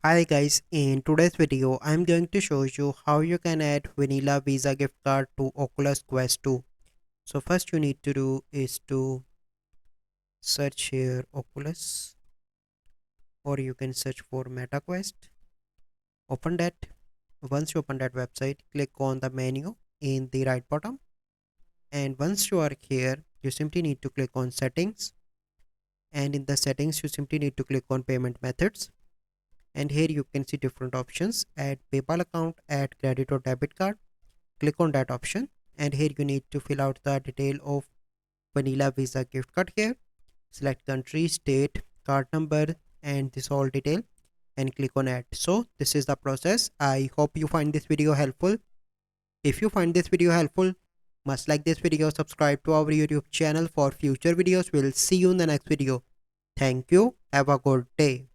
Hi guys, in today's video I'm going to show you how you can add vanilla Visa gift card to Oculus Quest 2. So first you need to do is to search here Oculus, or you can search for Meta Quest. Open that. Once you open that website, click on the menu in the right bottom, and once you are here you simply need to click on settings, and in the settings you simply need to click on payment methods. And here you can see different options: add PayPal account, add credit or debit card. Click on that option, and here you need to fill out the detail of vanilla Visa gift card. Here select country, state, card number, and this all detail, and click on add. So this is the process. I hope you find this video helpful. If you find this video helpful, must like this video, subscribe to our YouTube channel for future videos. We'll see you in the next video. Thank you. Have a good day.